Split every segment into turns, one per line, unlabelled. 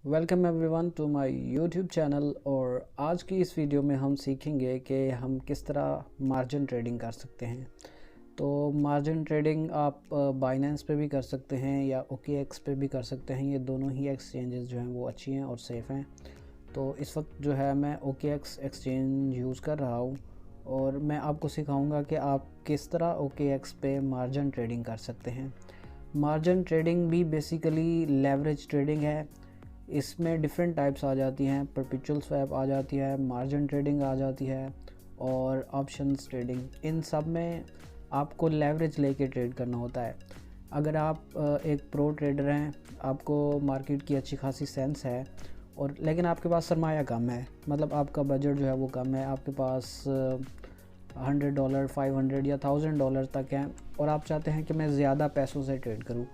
Welcome everyone to my YouTube channel. और आज की इस वीडियो में हम सीखेंगे कि हम किस तरह मार्जिन ट्रेडिंग कर सकते हैं। तो मार्जिन ट्रेडिंग आप बाइनेंस पे भी कर सकते हैं या OKX पे भी कर सकते हैं। ये दोनों ही एक्सचेंजेस जो हैं वो अच्छी हैं और सेफ़ हैं। तो इस वक्त जो है मैं OKX एक्सचेंज यूज़ कर रहा हूँ और मैं आपको सिखाऊंगा कि आप किस तरह OKX पे मार्जिन ट्रेडिंग कर सकते हैं। मार्जिन ट्रेडिंग भी बेसिकली लेवरेज ट्रेडिंग है। इसमें डिफरेंट टाइप्स आ जाती हैं, परपेचुअल स्वैप आ जाती है, मार्जिन ट्रेडिंग आ जाती है और ऑप्शंस ट्रेडिंग। इन सब में आपको लेवरेज लेके ट्रेड करना होता है। अगर आप एक प्रो ट्रेडर हैं, आपको मार्केट की अच्छी खासी सेंस है और लेकिन आपके पास सरमाया कम है, मतलब आपका बजट जो है वो कम है, आपके पास $100, $500 या $1000 तक हैं और आप चाहते हैं कि मैं ज़्यादा पैसों से ट्रेड करूं,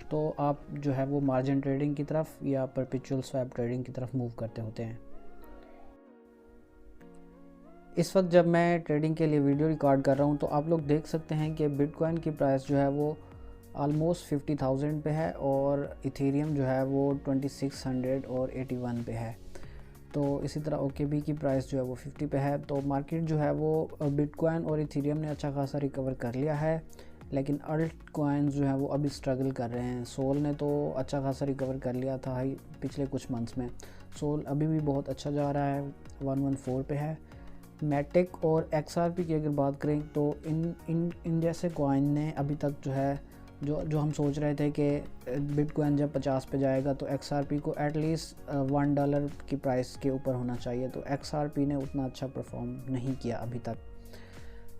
तो आप जो है वो मार्जिन ट्रेडिंग की तरफ या परपेचुअल स्वैप ट्रेडिंग की तरफ मूव करते होते हैं। इस वक्त जब मैं ट्रेडिंग के लिए वीडियो रिकॉर्ड कर रहा हूं तो आप लोग देख सकते हैं कि बिटकॉइन की प्राइस जो है वो ऑलमोस्ट 50,000 पे है और इथेरियम जो है वो 2681 पे है। तो इसी तरह OKB की प्राइस जो है वो 50 पे है। तो मार्केट जो है वो बिटकॉइन और इथेरियम ने अच्छा खासा रिकवर कर लिया है, लेकिन अल्ट कॉइन्स जो है वो अभी स्ट्रगल कर रहे हैं। सोल ने तो अच्छा खासा रिकवर कर लिया था हाई पिछले कुछ मंथ्स में। सोल अभी भी बहुत अच्छा जा रहा है, 114 पे है। मैटिक और XRP की अगर बात करें तो इन जैसे कॉइन ने अभी तक जो है जो हम सोच रहे थे कि बिटकॉइन जब 50 पे जाएगा तो XRP को एटलीस्ट $1 की प्राइस के ऊपर होना चाहिए, तो XRP ने उतना अच्छा परफॉर्म नहीं किया अभी तक।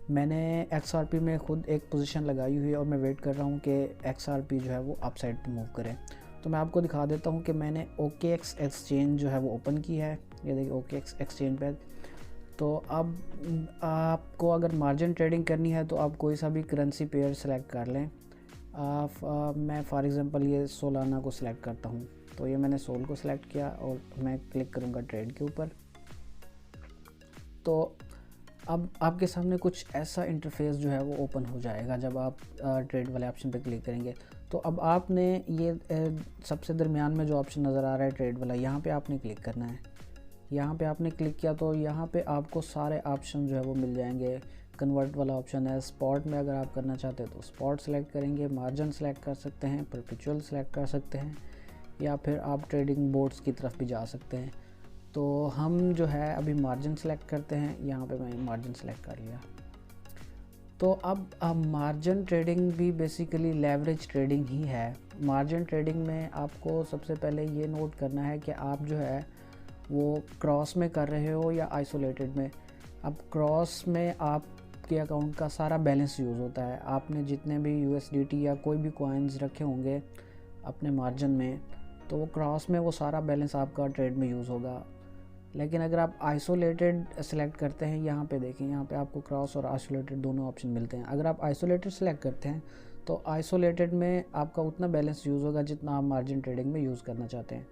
मैंने XRP में खुद एक पोजीशन लगाई हुई है और मैं वेट कर रहा हूँ कि XRP जो है वो अपसाइड पे मूव करे। तो मैं आपको दिखा देता हूँ कि मैंने OKX एक्सचेंज जो है वो ओपन की है। ये देखिए OKX एक्सचेंज पे। तो अब आपको अगर मार्जिन ट्रेडिंग करनी है तो आप कोई सा भी करेंसी पेयर सेलेक्ट कर लें। मैं फॉर एग्ज़ाम्पल ये सोलाना को सिलेक्ट करता हूँ। तो ये मैंने सोल को सिलेक्ट किया और मैं क्लिक करूँगा ट्रेड के ऊपर। तो अब आपके सामने कुछ ऐसा इंटरफेस जो है वो ओपन हो जाएगा जब आप ट्रेड वाले ऑप्शन पे क्लिक करेंगे। तो अब आपने ये सबसे दरमियान में जो ऑप्शन नज़र आ रहा है ट्रेड वाला, यहाँ पे आपने क्लिक करना है। यहाँ पे आपने क्लिक किया तो यहाँ पे आपको सारे ऑप्शन जो है वो मिल जाएंगे। कन्वर्ट वाला ऑप्शन है। स्पॉट में अगर आप करना चाहते हैं तो स्पॉट सेलेक्ट करेंगे, मार्जिन सेलेक्ट कर सकते हैं, परपेचुअल सेलेक्ट कर सकते हैं या फिर आप ट्रेडिंग बोर्ड्स की तरफ भी जा सकते हैं। तो हम जो है अभी मार्जिन सेलेक्ट करते हैं। यहाँ पे मैंने मार्जिन सेलेक्ट कर लिया। तो अब मार्जिन ट्रेडिंग भी बेसिकली लेवरेज ट्रेडिंग ही है। मार्जिन ट्रेडिंग में आपको सबसे पहले ये नोट करना है कि आप जो है वो क्रॉस में कर रहे हो या आइसोलेटेड में। अब क्रॉस में आपके अकाउंट का सारा बैलेंस यूज़ होता है। आपने जितने भी USDT या कोई भी कॉइन्स रखे होंगे अपने मार्जिन में, तो वो क्रॉस में वो सारा बैलेंस आपका ट्रेड में यूज़ होगा। लेकिन अगर आप आइसोलेटेड सेलेक्ट करते हैं, यहाँ पे देखें, यहाँ पे आपको क्रॉस और आइसोलेटेड दोनों ऑप्शन मिलते हैं। अगर आप आइसोलेटेड सेलेक्ट करते हैं तो आइसोलेटेड में आपका उतना बैलेंस यूज़ होगा जितना आप मार्जिन ट्रेडिंग में यूज़ करना चाहते हैं।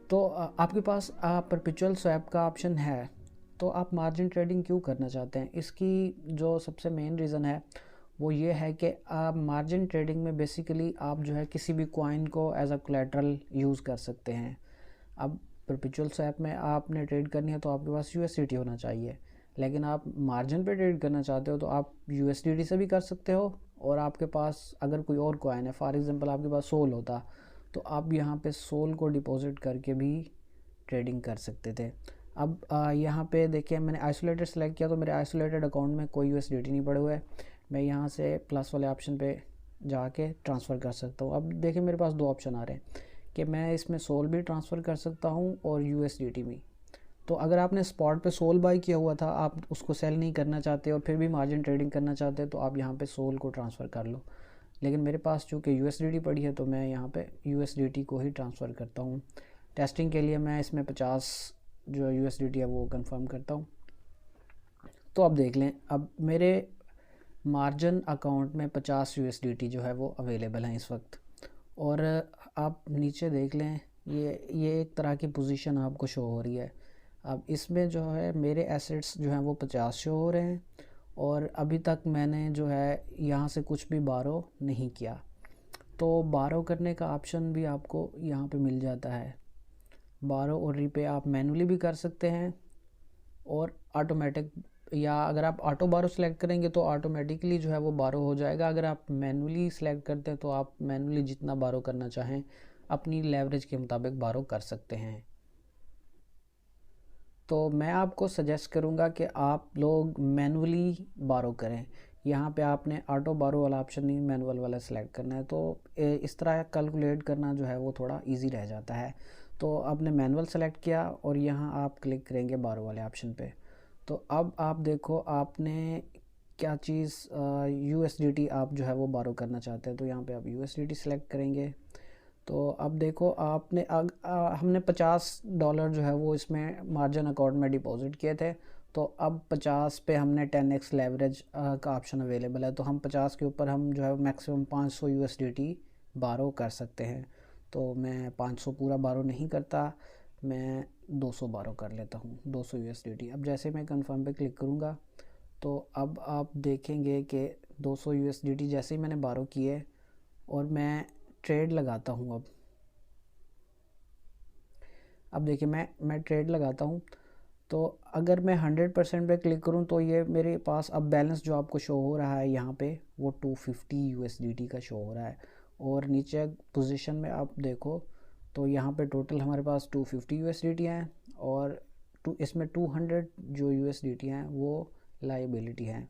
तो आपके पास परपेचुअल स्वैप का ऑप्शन है, तो आप मार्जिन ट्रेडिंग क्यों करना चाहते हैं? इसकी जो सबसे मेन रीज़न है वो ये है कि आप मार्जिन ट्रेडिंग में बेसिकली आप जो है किसी भी कॉइन को एज अ कोलैटरल यूज़ कर सकते हैं। अब परपेचुअल स्वैप में आपने ट्रेड करनी है तो आपके पास USDT होना चाहिए, लेकिन आप मार्जिन पे ट्रेड करना चाहते हो तो आप USDT से भी कर सकते हो और आपके पास अगर कोई और कॉइन है, फॉर एग्जांपल आपके पास सोल होता, तो आप यहाँ पे सोल को डिपॉजिट करके भी ट्रेडिंग कर सकते थे। अब यहाँ पे देखिए मैंने आइसोलेटेड सेलेक्ट किया तो मेरे आइसोलेटेड अकाउंट में कोई USDT नहीं पड़े हुए है। मैं यहाँ से प्लस वाले ऑप्शन पे जाके ट्रांसफ़र कर सकता हूँ। अब देखिए मेरे पास दो ऑप्शन आ रहे हैं कि मैं इसमें सोल भी ट्रांसफ़र कर सकता हूँ और USDT भी। तो अगर आपने स्पॉट पे सोल बाई किया हुआ था, आप उसको सेल नहीं करना चाहते और फिर भी मार्जिन ट्रेडिंग करना चाहते तो आप यहाँ पे सोल को ट्रांसफ़र कर लो। लेकिन मेरे पास चूँकि USDT पड़ी है तो मैं यहाँ पे USDT को ही ट्रांसफ़र करता हूँ। टेस्टिंग के लिए मैं इसमें 50 जो USDT है वो कंफर्म करता हूँ। तो अब देख लें, अब मेरे मार्जिन अकाउंट में 50 USDT जो है वो अवेलेबल हैं इस वक्त। और आप नीचे देख लें, ये एक तरह की पोजीशन आपको शो हो रही है। अब इसमें जो है मेरे एसेट्स जो हैं वो 50 शो हो रहे हैं और अभी तक मैंने जो है यहाँ से कुछ भी बारो नहीं किया। तो बारो करने का ऑप्शन भी आपको यहाँ पे मिल जाता है। बारो और रीपे आप मैनुअली भी कर सकते हैं और ऑटोमेटिक, या अगर आप ऑटो बारो सेलेक्ट करेंगे तो ऑटोमेटिकली जो है वो बारो हो जाएगा। अगर आप मैनुअली सेलेक्ट करते हैं तो आप मैनुअली जितना बारो करना चाहें अपनी लेवरेज के मुताबिक बारो कर सकते हैं। तो मैं आपको सजेस्ट करूँगा कि आप लोग मैनुअली बारो करें। यहाँ पे आपने ऑटो बारो वाला ऑप्शन नहीं, मैनुअल वाला सेलेक्ट करना है। तो इस तरह कैलकुलेट करना जो है वो थोड़ा इजी रह जाता है। तो आपने मैनुअल सेलेक्ट किया और यहाँ आप क्लिक करेंगे बारो वाले ऑप्शन पे। तो अब आप देखो आपने क्या चीज़ USDT आप जो है वो बारो करना चाहते हैं, तो यहाँ पे आप USDT सेलेक्ट करेंगे। तो अब देखो आपने हमने $50 जो है वो इसमें मार्जिन अकाउंट में डिपॉजिट किए थे। तो अब 50 पे हमने 10x लेवरेज का ऑप्शन अवेलेबल है। तो हम 50 के ऊपर हम जो है मैक्सिमम 500 USDT बारो कर सकते हैं। तो मैं 500 पूरा बारो नहीं करता, मैं 200 बारो कर लेता हूँ, 200 USDT। अब जैसे मैं कंफर्म पे क्लिक करूँगा तो अब आप देखेंगे कि 200 USDT जैसे ही मैंने बारो किए और मैं ट्रेड लगाता हूँ। अब देखिए मैं ट्रेड लगाता हूँ। तो अगर मैं 100% पे क्लिक करूँ तो ये मेरे पास अब बैलेंस जो आपको शो हो रहा है यहाँ पे वो 250 USDT का शो हो रहा है। और नीचे पोजीशन में आप देखो तो यहाँ पे टोटल हमारे पास 250 USDT हैं और इसमें 200 जो USDT हैं वो लाइबिलिटी हैं।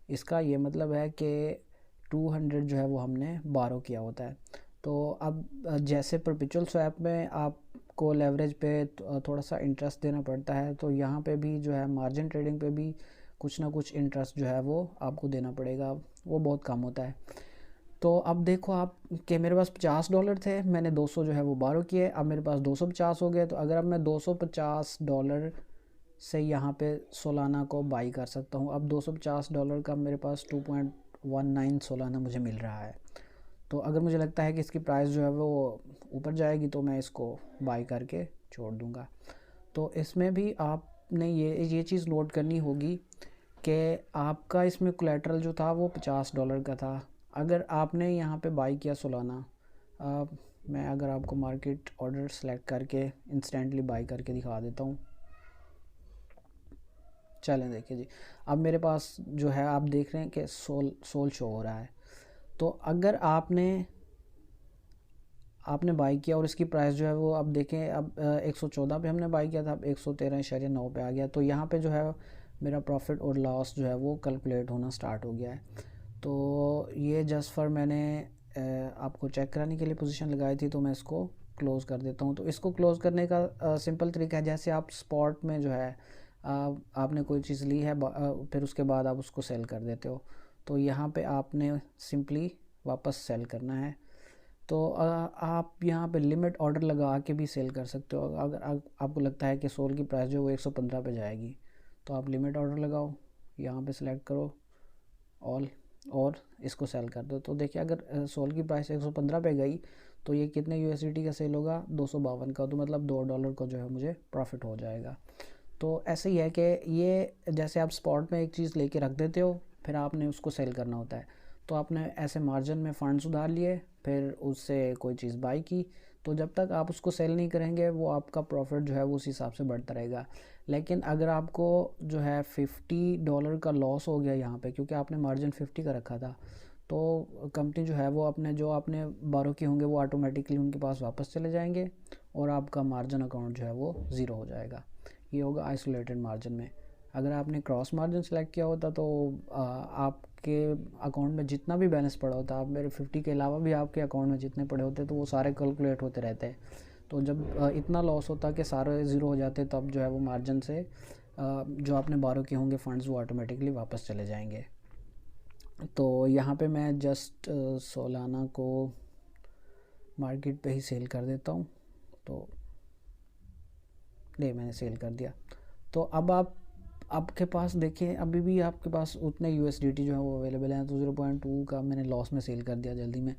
इसका ये मतलब है कि 200 जो है वो हमने बारो किया होता है। तो अब जैसे परपेचुअल स्वैप में आपको लेवरेज पे थोड़ा सा इंटरेस्ट देना पड़ता है, तो यहाँ पे भी जो है मार्जिन ट्रेडिंग पे भी कुछ ना कुछ इंटरेस्ट जो है वो आपको देना पड़ेगा, वो बहुत कम होता है। तो अब देखो आप कि मेरे पास $50 थे, मैंने 200 जो है वो बारो किए, अब मेरे पास 250 हो गए। तो अगर अब मैं $250 से यहाँ पे सोलाना को बाई कर सकता हूँ। अब $250 का मेरे पास 2.19 सोलाना मुझे मिल रहा है। तो अगर मुझे लगता है कि इसकी प्राइस जो है वो ऊपर जाएगी तो मैं इसको बाई करके छोड़ दूँगा। तो इसमें भी आपने ये चीज़ नोट करनी होगी कि आपका इसमें कोलेटरल जो था वो $50 का था। अगर आपने यहाँ पे बाई किया सोलाना, मैं अगर आपको मार्केट ऑर्डर सेलेक्ट करके इंस्टेंटली बाई करके दिखा देता हूँ। चलें देखिए जी, अब मेरे पास जो है आप देख रहे हैं कि सोल शो हो रहा है। तो अगर आपने बाई किया और इसकी प्राइस जो है वो अब देखें, अब 114 पे हमने बाई किया था, अब 113.9 पे आ गया। तो यहाँ पे जो है मेरा प्रॉफिट और लॉस जो है वो कैलकुलेट होना स्टार्ट हो गया है। तो ये जस्ट फॉर मैंने आपको चेक कराने के लिए पोजीशन लगाई थी, तो मैं इसको क्लोज़ कर देता हूँ। तो इसको क्लोज़ करने का सिंपल तरीका है, जैसे आप स्पॉट में जो है आपने कोई चीज़ ली है फिर उसके बाद आप उसको सेल कर देते हो, तो यहाँ पे आपने सिंपली वापस सेल करना है। तो आप यहाँ पे लिमिट ऑर्डर लगा के भी सेल कर सकते हो। अगर आपको लगता है कि सोल की प्राइस जो वो 115 पे जाएगी तो आप लिमिट ऑर्डर लगाओ, यहाँ पे सेलेक्ट करो ऑल और इसको सेल कर दो। तो देखिए अगर सोल की प्राइस 115 पे गई तो ये कितने USDT का सेल होगा, 252 का। तो मतलब $2 का जो है मुझे प्रॉफिट हो जाएगा। तो ऐसे ही है कि ये जैसे आप स्पॉट में एक चीज़ लेके रख देते हो फिर आपने उसको सेल करना होता है। तो आपने ऐसे मार्जिन में फ़ंड्स उधार लिए फिर उससे कोई चीज़ बाई की, तो जब तक आप उसको सेल नहीं करेंगे वो आपका प्रॉफिट जो है वो उस हिसाब से बढ़ता रहेगा। लेकिन अगर आपको जो है $50 का लॉस हो गया यहाँ पे, क्योंकि आपने मार्जिन 50 का रखा था, तो कंपनी जो है वो अपने जो आपने बारो किए होंगे वो ऑटोमेटिकली उनके पास वापस चले जाएंगे और आपका मार्जिन अकाउंट जो है वो ज़ीरो हो जाएगा। ये होगा आइसोलेटेड मार्जिन में। अगर आपने क्रॉस मार्जिन सेलेक्ट किया होता तो आपके अकाउंट में जितना भी बैलेंस पड़ा होता, आप मेरे 50 के अलावा भी आपके अकाउंट में जितने पड़े होते तो वो सारे कैलकुलेट होते रहते हैं। तो जब इतना लॉस होता कि सारे ज़ीरो हो जाते तब जो है वो मार्जिन से जो आपने बारो किए होंगे फ़ंड्स वो ऑटोमेटिकली वापस चले जाएंगे। तो यहाँ पे मैं जस्ट सोलाना को मार्केट पे ही सेल कर देता हूँ। तो नहीं, मैंने सेल कर दिया। तो अब आपके पास देखें अभी भी आपके पास उतने USDT जो है वो अवेलेबल हैं। तो 0.2 का मैंने लॉस में सेल कर दिया जल्दी में।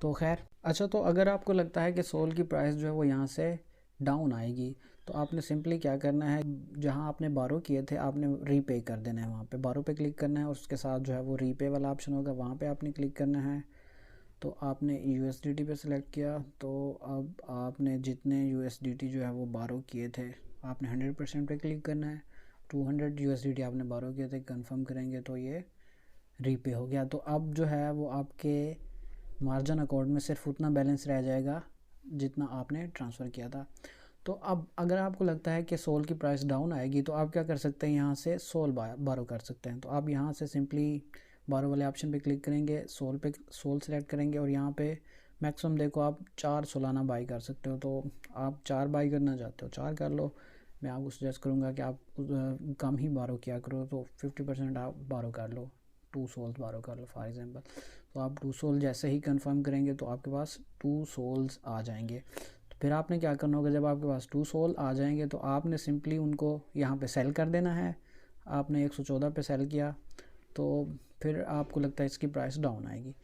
तो खैर अच्छा, तो अगर आपको लगता है कि सोल की प्राइस जो है वो यहाँ से डाउन आएगी तो आपने सिंपली क्या करना है, जहाँ आपने बारो किए थे आपने रीपे कर देना है। वहाँ पे बारो पे क्लिक करना है और उसके साथ जो है वो रीपे वाला ऑप्शन होगा, वहाँ पे आपने क्लिक करना है। तो आपने USDT पे सिलेक्ट किया, तो अब आपने जितने USDT जो है वो बारो किए थे आपने 100% पे क्लिक करना है। 200 USDT आपने बारो किए थे, कंफर्म करेंगे तो ये रीपे हो गया। तो अब जो है वो आपके मार्जिन अकाउंट में सिर्फ उतना बैलेंस रह जाएगा जितना आपने ट्रांसफ़र किया था। तो अब अगर आपको लगता है कि सोल की प्राइस डाउन आएगी तो आप क्या कर सकते हैं, यहाँ से सोल बारो कर सकते हैं। तो आप यहाँ से सिंपली बारो वाले ऑप्शन पे क्लिक करेंगे, सोल सेलेक्ट करेंगे और यहाँ पे मैक्सिमम देखो आप 4 सोलाना बाई कर सकते हो। तो आप 4 बाई करना चाहते हो 4 कर लो। मैं आपको सजेस्ट करूँगा कि आप कम ही बारो किया करो, तो 50% आप बारो कर लो, 2 सोल्स बारो कर लो फॉर एग्जांपल। तो आप 2 सोल जैसे ही कंफर्म करेंगे तो आपके पास 2 सोल्स आ जाएंगे। तो फिर आपने क्या करना होगा, जब आपके पास 2 सोल आ जाएंगे तो आपने सिंपली उनको यहाँ पे सेल कर देना है। आपने 114 पे सेल किया तो फिर आपको लगता है इसकी प्राइस डाउन आएगी।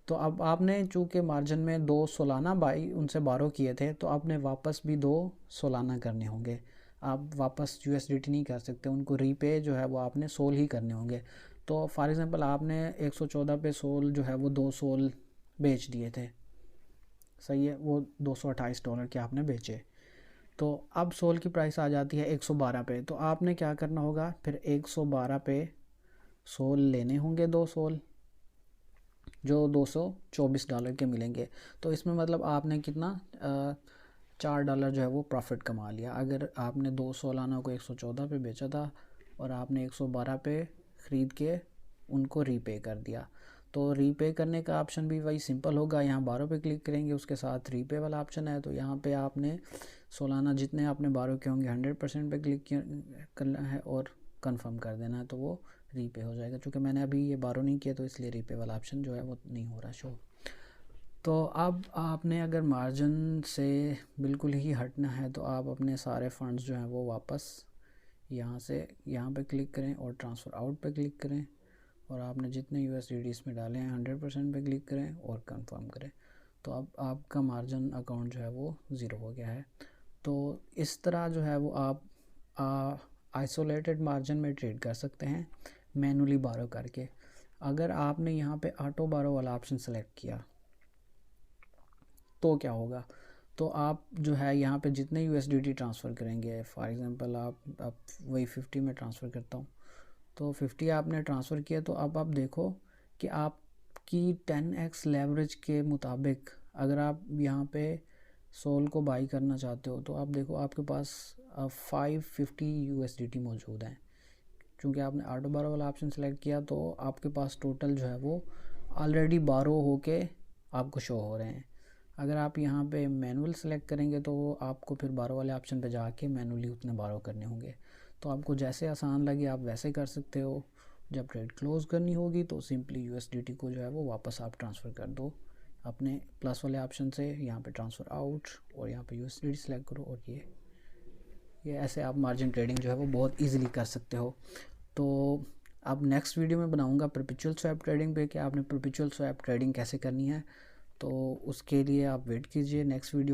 तो अब आपने चूँकि मार्जिन में 2 सोलाना बाई उनसे बारो किए थे तो आपने वापस भी 2 सोलाना करने होंगे। आप वापस USDT नहीं कर सकते, उनको रीपे जो है वो आपने सोल ही करने होंगे। तो फॉर एग्ज़ाम्पल आपने 114 पे सोल जो है वो 2 सोल बेच दिए थे, सही है, वो $228 के आपने बेचे। तो अब सोल की प्राइस आ जाती है 112 पे। तो आपने क्या करना होगा, फिर 112 पे सोल लेने होंगे, 2 सोल जो $224 के मिलेंगे। तो इसमें मतलब आपने कितना $4 जो है वो प्रॉफिट कमा लिया। अगर आपने 2 सोलाना को 114 पे बेचा था और आपने 112 पे ख़रीद के उनको रीपे कर दिया। तो रीपे करने का ऑप्शन भी वही सिंपल होगा, यहाँ बारो पे क्लिक करेंगे, उसके साथ रीपे वाला ऑप्शन है। तो यहाँ पे आपने सोलाना जितने आपने बारो के होंगे 100% पे क्लिक करना है और कंफर्म कर देना है, तो वो रीपे हो जाएगा। क्योंकि मैंने अभी ये बारो नहीं किया तो इसलिए रीपे वाला ऑप्शन जो है वो नहीं हो रहा शो। तो अब आपने अगर मार्जिन से बिल्कुल ही हटना है तो आप अपने सारे फंड्स जो हैं वो वापस यहाँ से यहाँ पे क्लिक करें और ट्रांसफ़र आउट पे क्लिक करें और आपने जितने USDT इसमें डाले हैं 100% पे क्लिक करें और कंफर्म करें। तो अब आपका मार्जिन अकाउंट जो है वो ज़ीरो हो गया है। तो इस तरह जो है वो आप आइसोलेटेड मार्जिन में ट्रेड कर सकते हैं मैनुअली बारो करके। अगर आपने यहाँ पे ऑटो बारो वाला ऑप्शन सेलेक्ट किया तो क्या होगा, तो आप जो है यहाँ पे जितने USDT ट्रांसफ़र करेंगे, फॉर एग्ज़ाम्पल आप वही 50 में ट्रांसफ़र करता हूँ, तो 50 आपने ट्रांसफ़र किया। तो अब आप देखो कि आपकी 10x लेवरेज के मुताबिक अगर आप यहाँ पे सोल को बाई करना चाहते हो तो आप देखो आपके पास 550 USDT मौजूद हैं। क्योंकि आपने ऑटो बारो वाला ऑप्शन सेलेक्ट किया तो आपके पास टोटल जो है वो ऑलरेडी बारो होके आपको शो हो रहे हैं। अगर आप यहाँ पे मैनुअल सेलेक्ट करेंगे तो आपको फिर बारो वाले ऑप्शन पे जाके मैनुअली उतने बारो करने होंगे। तो आपको जैसे आसान लगे आप वैसे कर सकते हो। जब ट्रेड क्लोज़ करनी होगी तो सिंपली USDT को जो है वो वापस आप ट्रांसफ़र कर दो अपने प्लस वाले ऑप्शन से, यहाँ पे ट्रांसफ़र आउट और यहाँ पे USDT सेलेक्ट करो और ये ऐसे आप मार्जिन ट्रेडिंग जो है वो बहुत ईजिली कर सकते हो। तो अब नेक्स्ट वीडियो में बनाऊँगा परपेचुअल स्वैप ट्रेडिंग पे कि आपने परपेचुअल स्वैप ट्रेडिंग कैसे करनी है। तो उसके लिए आप वेट कीजिए नेक्स्ट वीडियो।